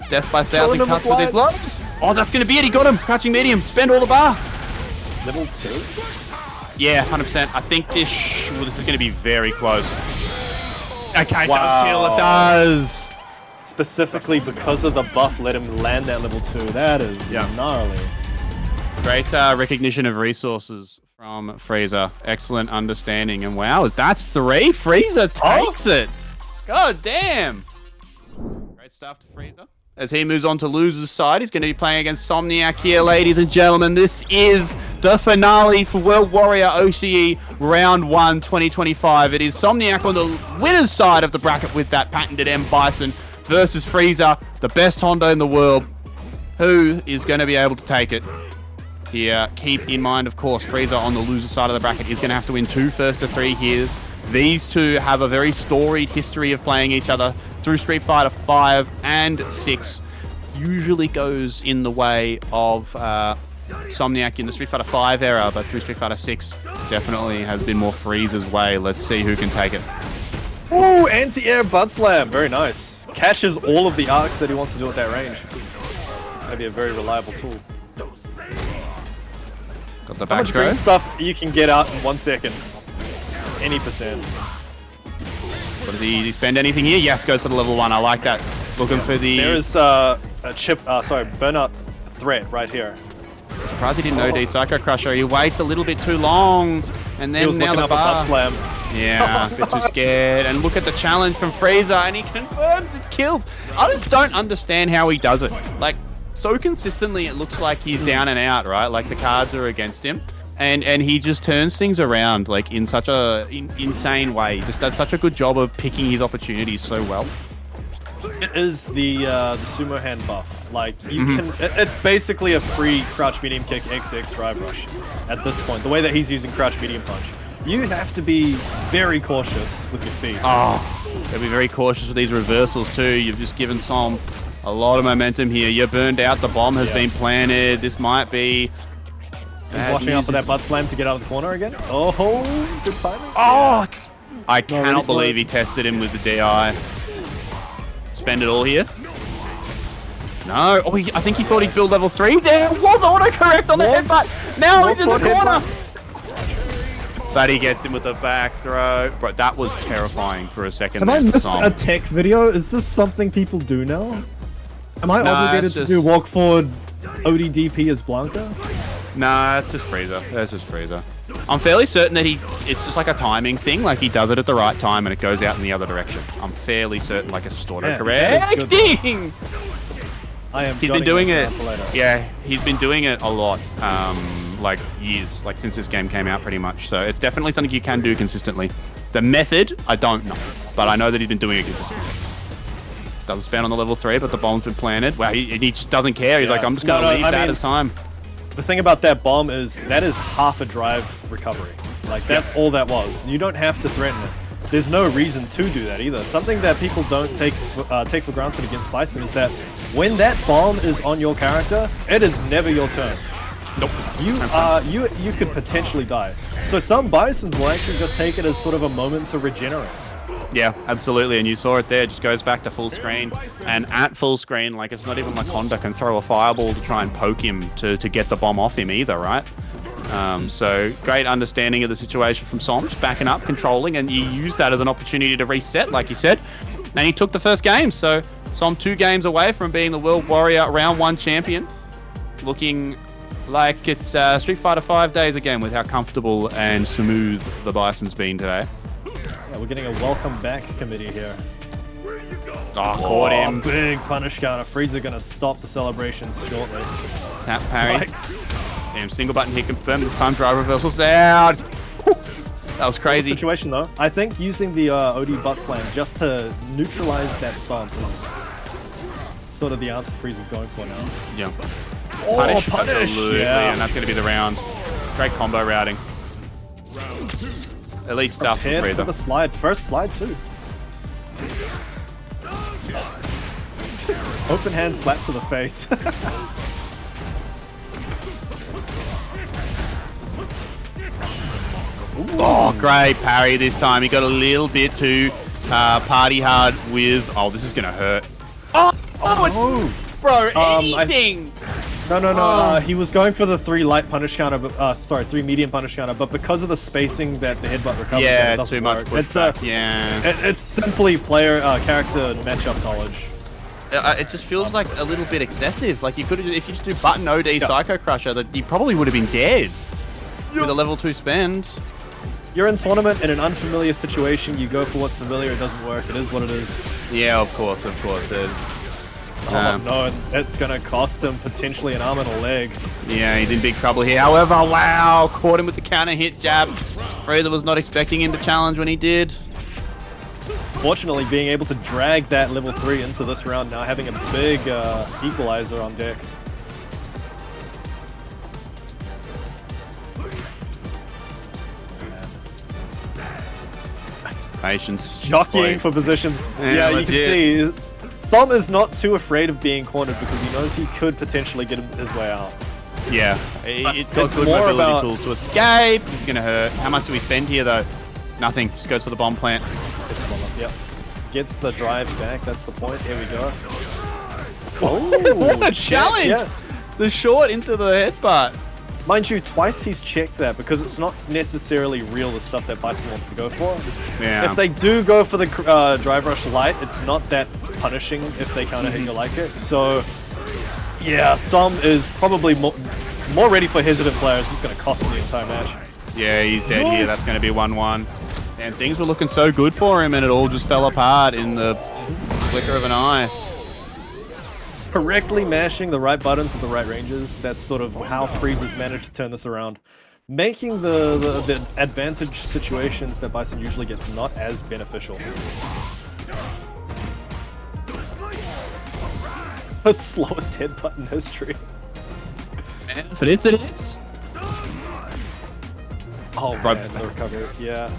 [SPEAKER 1] Death by 1,000 cuts with his lows. Oh, that's going to be it. He got him. Crouching medium. Spend all the bar.
[SPEAKER 2] Level 2?
[SPEAKER 1] Yeah, 100%. I think this is going to be very close. Okay,
[SPEAKER 2] Wow.
[SPEAKER 1] does kill, it does.
[SPEAKER 2] Specifically because of the buff, let him land that level 2. That is gnarly.
[SPEAKER 1] Great recognition of resources from Freeser. Excellent understanding. And wow, that's 3. Freeser takes it. God damn. Great stuff to Freeser. As he moves on to loser's side, he's going to be playing against Somniac here, ladies and gentlemen. This is the finale for World Warrior OCE Round 1 2025. It is Somniac on the winner's side of the bracket with that patented M Bison versus Freeser, the best Honda in the world. Who is going to be able to take it? Here, keep in mind, of course, Freeser on the loser side of the bracket is going to have to win 2 first to 3 here. These two have a very storied history of playing each other through Street Fighter 5 and 6. Usually goes in the way of Somniac in the Street Fighter 5 era, but through Street Fighter 6 definitely has been more Freezer's way. Let's see who can take it.
[SPEAKER 2] Ooh, anti-air butt slam. Very nice. Catches all of the arcs that he wants to do at that range. Maybe a very reliable tool.
[SPEAKER 1] Got the
[SPEAKER 2] How much green stuff you can get out in 1 second? Any percent.
[SPEAKER 1] Does he spend anything here? Yes, goes for the level 1. I like that. Looking for the...
[SPEAKER 2] There is a burnout threat right here.
[SPEAKER 1] Surprised he didn't OD Psycho Crusher. He waits a little bit too long, and then
[SPEAKER 2] he was
[SPEAKER 1] now
[SPEAKER 2] looking
[SPEAKER 1] the
[SPEAKER 2] up a butt slam.
[SPEAKER 1] Yeah, a bit too scared. And look at the challenge from Freeser, and he confirms it kills. I just don't understand how he does it. Like, so consistently it looks like he's down and out, right? Like the cards are against him. And he just turns things around like in such a insane way. He just does such a good job of picking his opportunities so well.
[SPEAKER 2] It is the sumo hand buff. Like you can, it's basically a free crouch medium kick XX drive rush at this point. The way that he's using crouch medium punch, you have to be very cautious with your feet.
[SPEAKER 1] Oh, gotta be very cautious with these reversals too. You've just given Som a lot of momentum here. You're burned out. The bomb has been planted. This might be.
[SPEAKER 2] He's watching out for that butt slam to get out of the corner again. Oh, good timing.
[SPEAKER 1] Oh, I cannot believe he tested him with the DI. Spend it all here. No. Oh, I think he thought he'd build level 3 there. Was autocorrect on the headbutt. Now he's in the corner. But he gets him with the back throw. Bro, that was terrifying for a second.
[SPEAKER 3] Have I missed a tech video? Is this something people do now? Am I obligated to do walk forward ODDP as Blanca?
[SPEAKER 1] Nah, it's just Freeser. That's just Freeser. I'm fairly certain that it's just like a timing thing. Like he does it at the right time and it goes out in the other direction. I'm fairly certain like it's just auto-correcting. He's been doing it. Yeah, he's been doing it a lot. Like years, like since this game came out pretty much. So it's definitely something you can do consistently. The method, I don't know. But I know that he's been doing it consistently. Doesn't spend on the level 3, but the bomb's been planted. Wow, he just doesn't care. He's like, I'm just going to leave that as time.
[SPEAKER 2] The thing about that bomb is that is half a drive recovery. Like that's all that was. You don't have to threaten it. There's no reason to do that either. Something that people don't take for granted against Bison is that when that bomb is on your character, it is never your turn.
[SPEAKER 1] Nope.
[SPEAKER 2] You could potentially die. So some Bisons will actually just take it as sort of a moment to regenerate.
[SPEAKER 1] Yeah, absolutely, and you saw it there. It just goes back to full screen, and at full screen, like it's not even like Honda can throw a fireball to try and poke him to get the bomb off him either, right? So great understanding of the situation from Som, just backing up, controlling, and you use that as an opportunity to reset, like you said. And he took the first game, so Som 2 games away from being the World Warrior Round 1 champion, looking like it's Street Fighter 5 days again with how comfortable and smooth the Bison's been today.
[SPEAKER 2] Yeah, we're getting a welcome back committee here.
[SPEAKER 1] Oh, caught him.
[SPEAKER 2] Big punish counter. Freezer gonna stop the celebrations shortly.
[SPEAKER 1] Tap parry.
[SPEAKER 2] Yikes.
[SPEAKER 1] Damn, single button hit confirmed. This time drive reversals out. That was crazy.
[SPEAKER 2] Situation though. I think using the OD butt slam just to neutralize that stomp is sort of the answer Freezer's going for now.
[SPEAKER 1] Yeah.
[SPEAKER 2] Oh, punish!
[SPEAKER 1] Absolutely,
[SPEAKER 2] yeah.
[SPEAKER 1] And that's going to be the round. Great combo routing. Elite stuff from
[SPEAKER 2] Prepared
[SPEAKER 1] Freezer.
[SPEAKER 2] for the slide. First slide too. Just open hand slap to the face.
[SPEAKER 1] Oh, great parry this time. He got a little bit too party hard with... Oh, this is going to hurt. Oh,
[SPEAKER 2] oh,
[SPEAKER 1] bro, anything.
[SPEAKER 2] No. He was going for the 3 light punish counter, but, sorry, 3 medium punish counter, but because of the spacing that the headbutt recovers, it doesn't
[SPEAKER 1] too
[SPEAKER 2] work.
[SPEAKER 1] much.
[SPEAKER 2] It's simply character matchup knowledge.
[SPEAKER 1] It just feels like a little bit excessive. Like you could, if you just do button OD Psycho Crusher, that you probably would have been dead with a level 2 spend.
[SPEAKER 2] You're in tournament in an unfamiliar situation. You go for what's familiar. It doesn't work. It is what it is.
[SPEAKER 1] Yeah, of course, dude.
[SPEAKER 2] Oh no, it's gonna cost him potentially an arm and a leg.
[SPEAKER 1] Yeah, he's in big trouble here. However, wow, caught him with the counter hit jab. Freeser was not expecting him to challenge when he did.
[SPEAKER 2] Fortunately, being able to drag that level 3 into this round now, having a big equalizer on deck.
[SPEAKER 1] Patience.
[SPEAKER 2] Jockeying for positions. Yeah, you can see. Som is not too afraid of being cornered because he knows he could potentially get his way out.
[SPEAKER 1] Yeah, it's got good mobility tools to escape. It's going to hurt. How much do we spend here, though? Nothing. Just goes for the bomb plant.
[SPEAKER 2] Gets the bomb up, yep. Gets the drive back. That's the point. Here we go. Oh,
[SPEAKER 1] what a challenge! Yeah. The short into the headbutt.
[SPEAKER 2] Mind you, twice he's checked that because it's not necessarily real the stuff that Bison wants to go for.
[SPEAKER 1] Yeah.
[SPEAKER 2] If they do go for the drive rush light, it's not that punishing if they counter hit you like it. So, yeah, Som is probably more ready for hesitant players. This is going to cost him the entire match.
[SPEAKER 1] Yeah, he's dead here. That's going to be 1-1. And things were looking so good for him, and it all just fell apart in the flicker of an eye.
[SPEAKER 2] Correctly mashing the right buttons at the right ranges, that's sort of how Freezer's managed to turn this around. Making the advantage situations that Bison usually gets not as beneficial. The slowest headbutt in history.
[SPEAKER 1] And if it is.
[SPEAKER 2] Oh man, the recovery, yeah.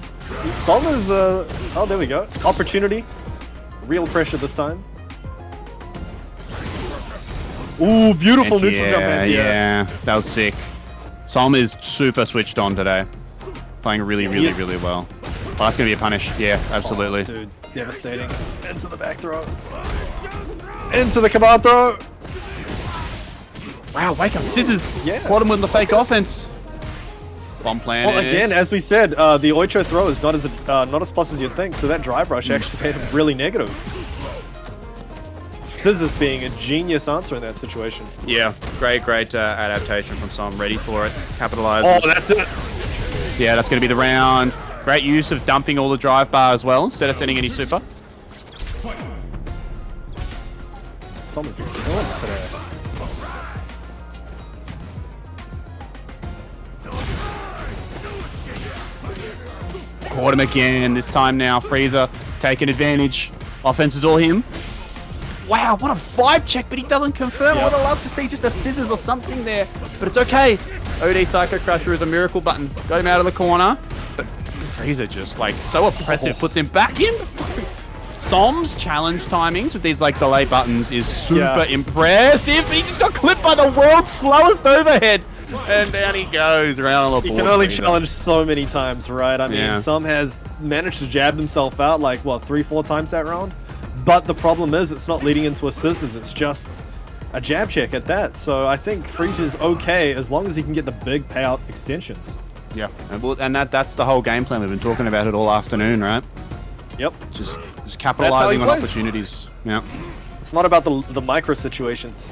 [SPEAKER 2] Som is, oh there we go. Opportunity. Real pressure this time. Ooh, beautiful neutral jump anti-air.
[SPEAKER 1] Yeah, that was sick. Som is super switched on today. Playing really well. Oh, that's going to be a punish. Yeah, absolutely.
[SPEAKER 2] Oh, dude, devastating. Into the back throw. Into the command throw.
[SPEAKER 1] Wow, wake up scissors.
[SPEAKER 2] Yeah.
[SPEAKER 1] Caught him with the fake offense. Bomb plan.
[SPEAKER 2] Well, again, as we said, the Ocho throw is not as plus as you'd think, so that drive rush actually made him really negative. Scissors being a genius answer in that situation.
[SPEAKER 1] Yeah, great adaptation from Som. Ready for it. Capitalize.
[SPEAKER 2] Oh, that's it.
[SPEAKER 1] Yeah, that's going to be the round. Great use of dumping all the drive bar as well, instead of sending any super.
[SPEAKER 2] Som is killing it today.
[SPEAKER 1] Caught him again. This time now, Freeser taking advantage. Offense is all him. Wow, what a vibe check, but he doesn't confirm. I would have loved to see just a scissors or something there, but it's okay. OD Psycho Crusher is a miracle button. Got him out of the corner, but Freeser just like so oppressive, puts him back in. Som's challenge timings with these like delay buttons is super impressive. He just got clipped by the world's slowest overhead. And down he goes around the board.
[SPEAKER 2] He can only challenge so many times, right? I mean, Som has managed to jab himself out like, what, 3-4 times that round? But the problem is it's not leading into a scissors, it's just a jab check at that. So I think Freezer's okay as long as he can get the big payout extensions.
[SPEAKER 1] Yeah, and that's the whole game plan. We've been talking about it all afternoon, right?
[SPEAKER 2] Yep.
[SPEAKER 1] Just capitalizing on opportunities. Yeah.
[SPEAKER 2] It's not about the micro situations.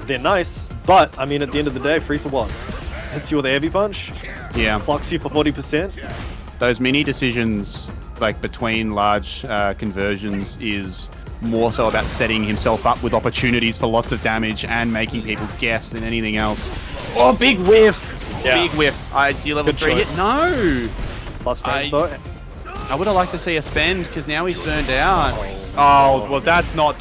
[SPEAKER 2] They're nice, but I mean at the end of the day, Freezer what? Hits you with a heavy punch?
[SPEAKER 1] Yeah.
[SPEAKER 2] Clocks you for 40%?
[SPEAKER 1] Those mini decisions like between large conversions is more so about setting himself up with opportunities for lots of damage and making people guess than anything else. Oh, big whiff! Yeah. Big whiff. Do you level 3 hit? No!
[SPEAKER 2] Plus frames though.
[SPEAKER 1] I would have liked to see a spend because now he's burned out. Oh, well that's not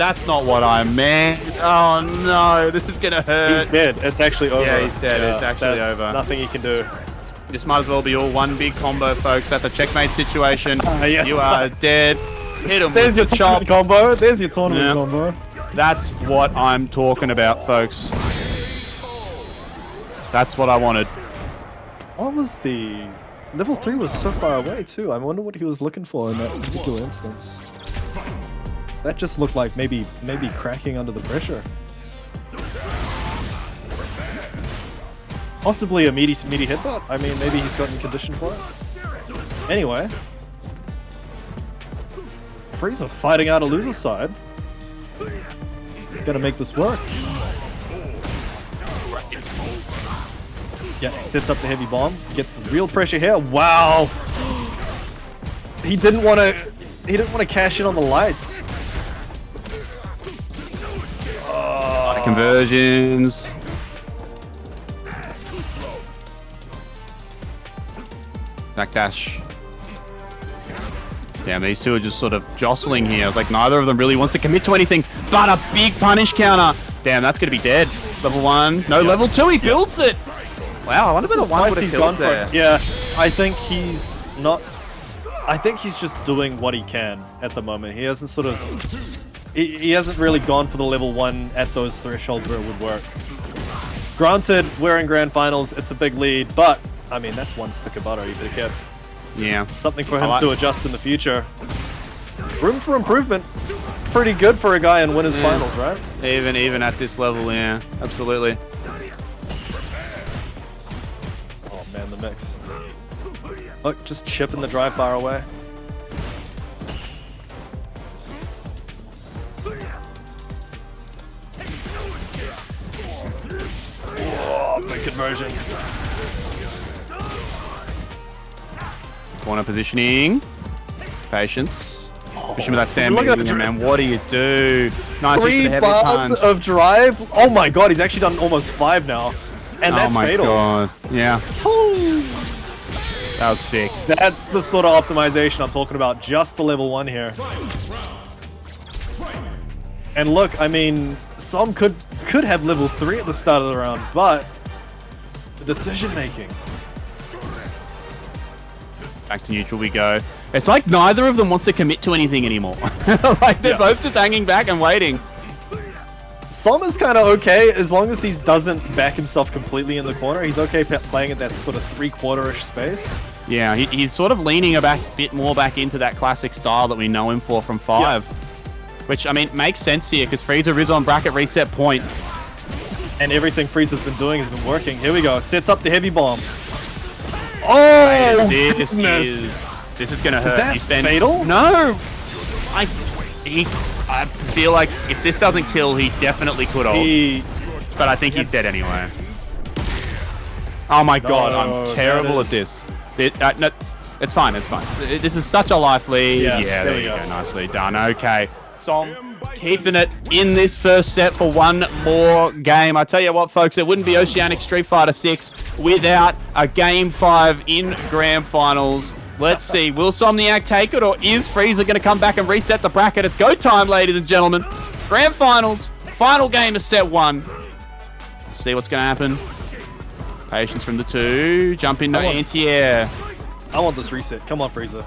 [SPEAKER 1] what I meant. Oh no, this is gonna hurt.
[SPEAKER 2] He's dead. It's actually over.
[SPEAKER 1] Yeah, he's dead. It's actually over.
[SPEAKER 2] Nothing you can do.
[SPEAKER 1] This might as well be all one big combo, folks. That's a checkmate situation.
[SPEAKER 2] Yes.
[SPEAKER 1] You are dead. Hit him
[SPEAKER 2] There's your
[SPEAKER 1] with the chop.
[SPEAKER 2] tournament combo. There's your tournament combo.
[SPEAKER 1] That's what I'm talking about, folks. That's what I wanted.
[SPEAKER 3] What was the... Level 3 was so far away too. I wonder what he was looking for in that particular instance. That just looked like maybe cracking under the pressure.
[SPEAKER 2] Possibly a meaty headbutt. I mean, maybe he's gotten conditioned for it. Anyway. Freeser fighting out a loser's side. Gonna make this work. Yeah, sets up the heavy bomb. Gets some real pressure here. Wow. He didn't want to cash in on the lights.
[SPEAKER 1] Conversions. Backdash. Damn, these two are just sort of jostling here. Like, neither of them really wants to commit to anything, but a big punish counter. Damn, that's going to be dead. Level 1. No, level 2, he builds it. Wow, I wonder if the one would have killed there.
[SPEAKER 2] Yeah, I think he's not... I think he's just doing what he can at the moment. He hasn't sort of... He hasn't really gone for the level 1 at those thresholds where it would work. Granted, we're in grand finals, it's a big lead, but, I mean, that's one stick of butter he could have kept.
[SPEAKER 1] Yeah.
[SPEAKER 2] Something for him to adjust in the future. Room for improvement. Pretty good for a guy in winners finals, right?
[SPEAKER 1] Even at this level, yeah. Absolutely.
[SPEAKER 2] Oh man, the mix. Look, just chipping the drive bar away. Oh, big conversion.
[SPEAKER 1] Corner positioning. Patience. Push him with that Sam
[SPEAKER 2] look at
[SPEAKER 1] White, man. What do you do? Nice use of the
[SPEAKER 2] 3
[SPEAKER 1] heavy
[SPEAKER 2] bars
[SPEAKER 1] punch.
[SPEAKER 2] of drive. Oh my god, he's actually done almost 5 now. And that's fatal.
[SPEAKER 1] God. Yeah. That was sick.
[SPEAKER 2] That's the sort of optimization I'm talking about. Just the level 1 here. And look, I mean, some could have level 3 at the start of the round, but the decision making.
[SPEAKER 1] Back to neutral we go. It's like neither of them wants to commit to anything anymore. Like they're both just hanging back and waiting.
[SPEAKER 2] Som is kind of okay as long as he doesn't back himself completely in the corner. He's okay playing at that sort of 3/4-ish space.
[SPEAKER 1] Yeah, he's sort of leaning a bit more back into that classic style that we know him for from 5.
[SPEAKER 2] Yeah.
[SPEAKER 1] Which, I mean, makes sense here because Freeser is on bracket reset point.
[SPEAKER 2] And everything Freezer's been doing has been working. Here we go. Sets up the heavy bomb. Oh, goodness.
[SPEAKER 1] This is going to hurt.
[SPEAKER 2] Is that fatal?
[SPEAKER 1] No! I feel like if this doesn't kill, he definitely could have. But I think he's dead anyway. Oh my god, I'm terrible at this. No, it's fine, it's fine. This is such a life lead. Yeah, there you go. Nicely done. Okay. Som keeping it in this first set for one more game. I tell you what, folks, it wouldn't be Oceanic Street Fighter 6 without a Game 5 in Grand Finals. Let's see, will Somniac take it, or is Freeser going to come back and reset the bracket? It's go time, ladies and gentlemen. Grand Finals, final game of set 1. Let's see what's going to happen. Patience from the 2. Jump into anti-air.
[SPEAKER 2] I want this reset. Come on, Freeser.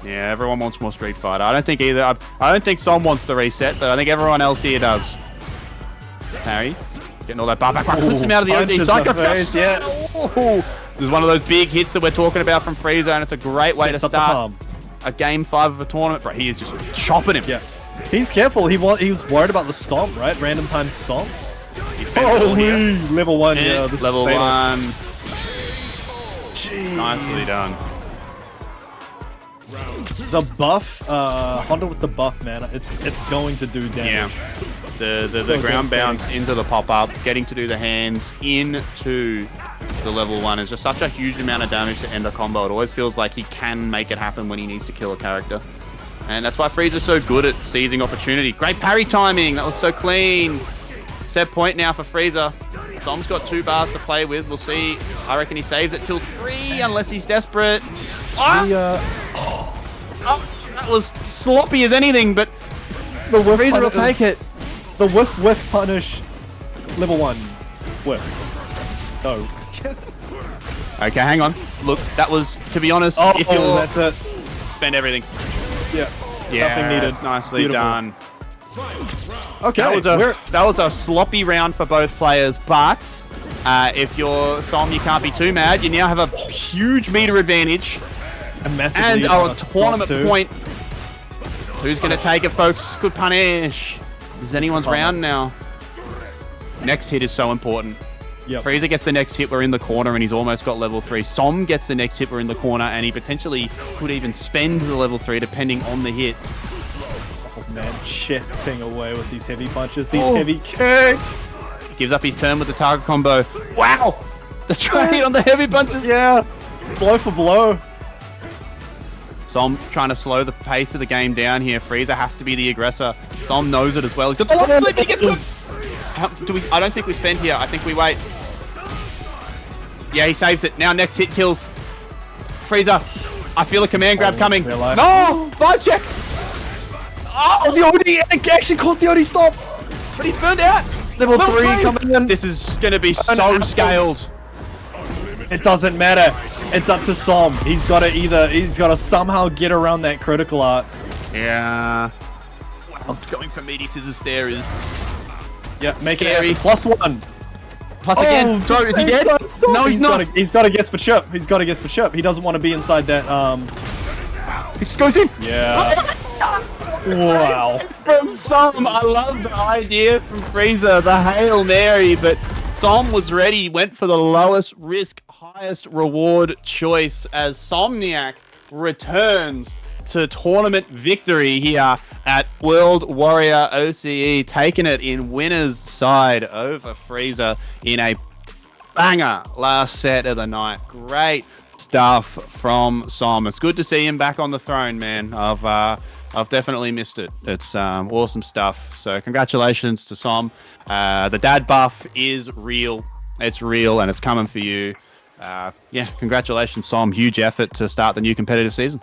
[SPEAKER 1] Yeah, everyone wants more Street Fighter. I don't think either. I don't think Som wants the reset, but I think everyone else here does. Parry. Getting all that bar back. Clips him out of the OD. Psycho face, yeah. This is one of those big hits that we're talking about from Freeser, and it's a great way to start a Game 5 of a tournament. Bro, he is just chopping him.
[SPEAKER 2] Yeah. He's careful. He was worried about the stomp, right? Random time stomp.
[SPEAKER 3] Holy!
[SPEAKER 2] Level 1, yeah. This
[SPEAKER 1] level
[SPEAKER 2] is
[SPEAKER 1] 1.
[SPEAKER 2] Jeez.
[SPEAKER 1] Nicely done.
[SPEAKER 2] The buff, Honda with the buff, man, it's going to do damage.
[SPEAKER 1] Yeah. The ground bounce into the pop-up, getting to do the hands into the level 1 is just such a huge amount of damage to end a combo. It always feels like he can make it happen when he needs to kill a character. And that's why Freezer's so good at seizing opportunity. Great parry timing, that was so clean. Set point now for Freeser. Som's got 2 bars to play with, we'll see. I reckon he saves it till 3 unless he's desperate. That was sloppy as anything, but the Freeser will take it.
[SPEAKER 2] The whiff punish, level 1. Whiff. No.
[SPEAKER 1] Okay, hang on. Look, that was, to be honest, if you're...
[SPEAKER 2] that's it.
[SPEAKER 1] Spend everything.
[SPEAKER 2] Yeah.
[SPEAKER 1] Yeah,
[SPEAKER 2] nothing needed.
[SPEAKER 1] Nicely
[SPEAKER 2] Beautiful.
[SPEAKER 1] done.
[SPEAKER 2] Okay,
[SPEAKER 1] that was a sloppy round for both players, but if you're Som, you can't be too mad. You now have a huge meter advantage.
[SPEAKER 2] And a
[SPEAKER 1] tournament point. Who's going to take it, folks? Good punish. This is anyone's round now. Next hit is so important.
[SPEAKER 3] Yep.
[SPEAKER 1] Freeser gets the next hit, we're in the corner, and he's almost got level 3. Som gets the next hit, we're in the corner, and he potentially could even spend the level 3 depending on the hit.
[SPEAKER 3] Oh man, chipping away with these heavy punches, these heavy kicks!
[SPEAKER 1] Gives up his turn with the target combo. Wow! The trade on the heavy punches!
[SPEAKER 3] Yeah! Blow for blow.
[SPEAKER 1] Som trying to slow the pace of the game down here. Freeser has to be the aggressor. Som knows it as well. He's got the last flip, he gets good! I don't think we spend here. I think we wait. Yeah, he saves it. Now next hit kills. Freeser. I feel a command grab coming. No! 5 check!
[SPEAKER 3] Oh, the OD actually caught the OD stop!
[SPEAKER 1] But he's burned out!
[SPEAKER 3] Level 3 coming in.
[SPEAKER 1] This is gonna be so scaled.
[SPEAKER 3] It doesn't matter. It's up to Som. He's gotta somehow get around that critical art.
[SPEAKER 1] Yeah. Wow, going for meaty scissors there is
[SPEAKER 3] making
[SPEAKER 1] scary.
[SPEAKER 3] it +1.
[SPEAKER 1] Plus again. So is he dead? No, he's not.
[SPEAKER 3] He's got to guess for chip. He's got to guess for chip. He doesn't want to be inside that.
[SPEAKER 1] It just goes in.
[SPEAKER 3] Yeah. Wow.
[SPEAKER 1] From Som, I love the idea from Freeser, the Hail Mary, but Som was ready, went for the lowest risk, highest reward choice as Somniac returns to tournament victory here at World Warrior OCE, taking it in winner's side over Freeser in a banger last set of the night. Great stuff from Som. It's good to see him back on the throne, man. I've definitely missed it. It's awesome stuff. So congratulations to Som. The dad buff is real. It's real and it's coming for you. Yeah, congratulations, Som. Huge effort to start the new competitive season.